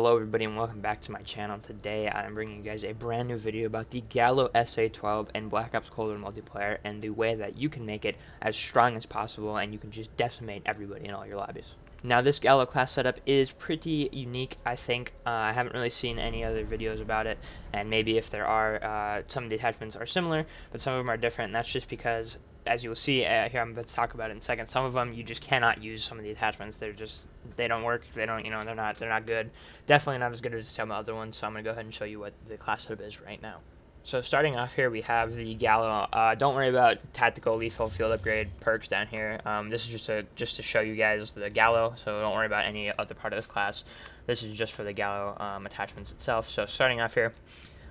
Hello everybody and welcome back to my channel. Today I'm bringing you guys a brand new video about the GALLO SA12 and Black Ops Cold War multiplayer and the way that you can make it as strong as possible and you can just decimate everybody in all your lobbies. Now this GALLO class setup is pretty unique, I think. I haven't really seen any other videos about it, and maybe if there are, some of the attachments are similar, but some of them are different, and that's just because, as you will see here, I'm about to talk about it in a second, some of them you just cannot use some of the attachments. They don't work, they're not good. Definitely not as good as some other ones, so I'm going to go ahead and show you what the class setup is right now. So starting off here, we have the GALLO. Don't worry about tactical, lethal, field upgrade perks down here. This is just to show you guys the GALLO, so don't worry about any other part of this class. This is just for the GALLO attachments itself. So starting off here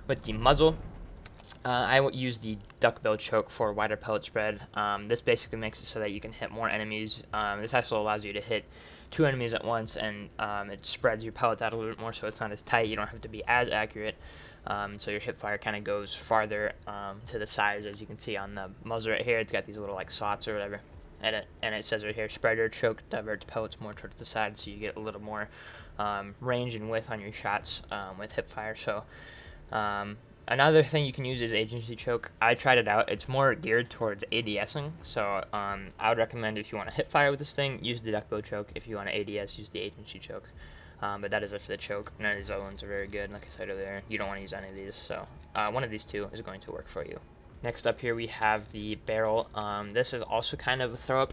with the muzzle, I will use the duckbill choke for wider pellet spread. This basically makes it so that you can hit more enemies. This also allows you to hit 2 enemies at once, and it spreads your pellets out a little bit more, so it's not as tight. You don't have to be as accurate. So your hip fire kind of goes farther to the sides, as you can see on the muzzle right here. It's got these little like slots or whatever, and it says right here, spreader choke diverts pellets more towards the side, so you get a little more range and width on your shots with hip fire. So another thing you can use is agency choke. I tried it out. It's more geared towards ADSing, so I would recommend, if you want to hip fire with this thing, use the duckbill choke. If you want to ADS, use the agency choke. But that is it for the choke. None of these other ones are very good. Like I said earlier, you don't want to use any of these, so one of these two is going to work for you. Next up here we have the barrel. This is also kind of a throw up.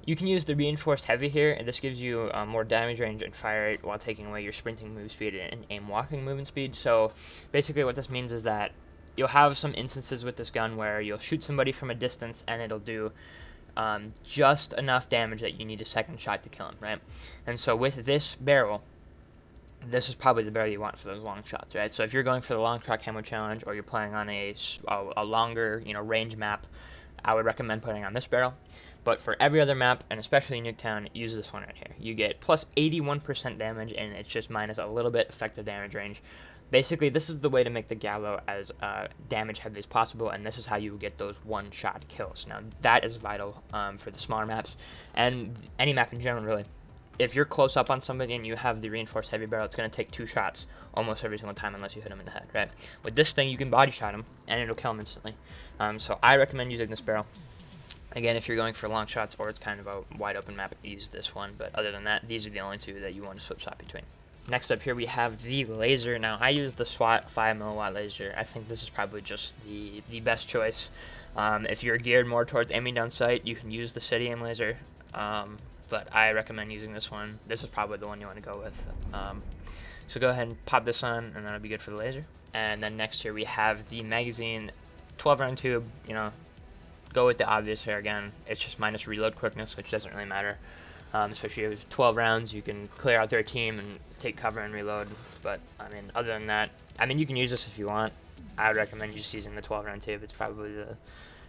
You can use the reinforced heavy here, and this gives you more damage range and fire rate while taking away your sprinting move speed and aim walking movement speed. So basically what this means is that you'll have some instances with this gun where you'll shoot somebody from a distance and it'll do just enough damage that you need a second shot to kill him, right? And so with this barrel, this is probably the barrel you want for those long shots, right? So if you're going for the long shot camo challenge, or you're playing on a longer, range map, I would recommend putting on this barrel. But for every other map, and especially Nuketown, use this one right here. You get plus 81% damage, and it's just minus a little bit effective damage range. Basically, this is the way to make the GALLO as damage heavy as possible, and this is how you get those one-shot kills. Now, that is vital for the smaller maps, and any map in general, really. If you're close up on somebody and you have the reinforced heavy barrel, it's going to take 2 shots almost every single time unless you hit him in the head, right? With this thing, you can body shot him, and it'll kill him instantly. So I recommend using this barrel. Again, if you're going for long shots or it's kind of a wide open map, use this one. But other than that, these are the only two that you want to swap between. Next up here, we have the laser. Now, I use the SWAT 5mm laser. I think this is probably just the best choice. If you're geared more towards aiming down sight, you can use the steady aim laser. But I recommend using this one. This is probably the one you want to go with. So go ahead and pop this on, and that'll be good for the laser. And then next here we have the magazine, 12-round tube. Go with the obvious here again. It's just minus reload quickness, which doesn't really matter. Especially with 12 rounds, you can clear out their team and take cover and reload. But other than that, you can use this if you want. I would recommend just using the 12-round tube. It's probably the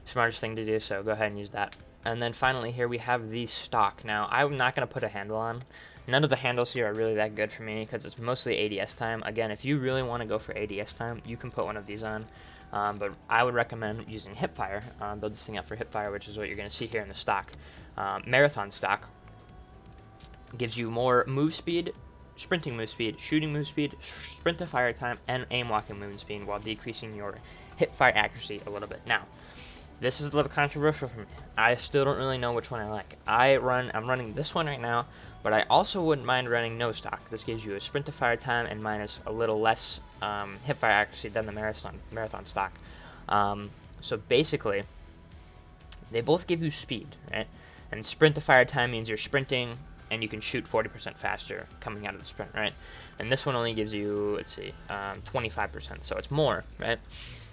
smartest thing to do, so go ahead and use that. And then finally here we have the stock. Now, I'm not going to put a handle on. None of the handles here are really that good for me because it's mostly ADS time. Again, if you really want to go for ADS time, you can put one of these on. But I would recommend using hipfire. Build this thing up for hipfire, which is what you're going to see here in the stock. Marathon stock gives you more move speed, sprinting move speed, shooting move speed, sprint to fire time, and aim walking movement speed while decreasing your hipfire accuracy a little bit. Now, this is a little controversial for me. I still don't really know which one I like. I'm running this one right now, but I also wouldn't mind running no stock. This gives you a sprint to fire time and minus a little less hipfire accuracy than the marathon stock. So basically, they both give you speed, right? And sprint to fire time means you're sprinting and you can shoot 40% faster coming out of the sprint, right? And this one only gives you, let's see, 25%, so it's more, right?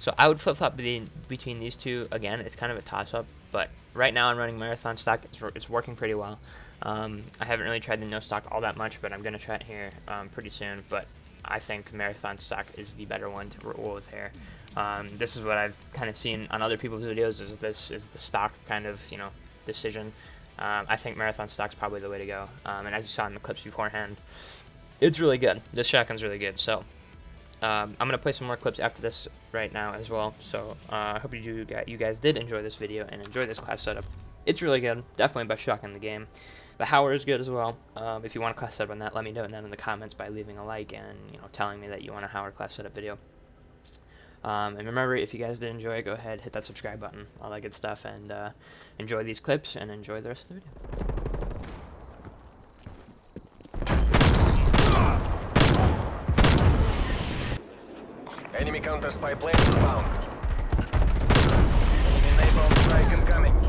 So I would flip-flop between these two. Again, it's kind of a toss-up, but right now I'm running marathon stock. It's working pretty well. I haven't really tried the no stock all that much, but I'm going to try it here pretty soon. But I think marathon stock is the better one to roll with here. This is what I've kind of seen on other people's videos, is this is the stock kind of, decision. I think marathon stock's probably the way to go. And as you saw in the clips beforehand, it's really good. This shotgun's really good. So I'm gonna play some more clips after this right now as well. So I hope you guys did enjoy this video and enjoy this class setup. It's really good. Definitely best shotgun in the game. The Howler is good as well. If you want a class setup on that, let me know down in the comments by leaving a like and telling me that you want a Howler class setup video. And remember, if you guys did enjoy, go ahead, hit that subscribe button, all that good stuff, and enjoy these clips and enjoy the rest of the video. Enemy counter spy plane found. Enemy napalm strike incoming.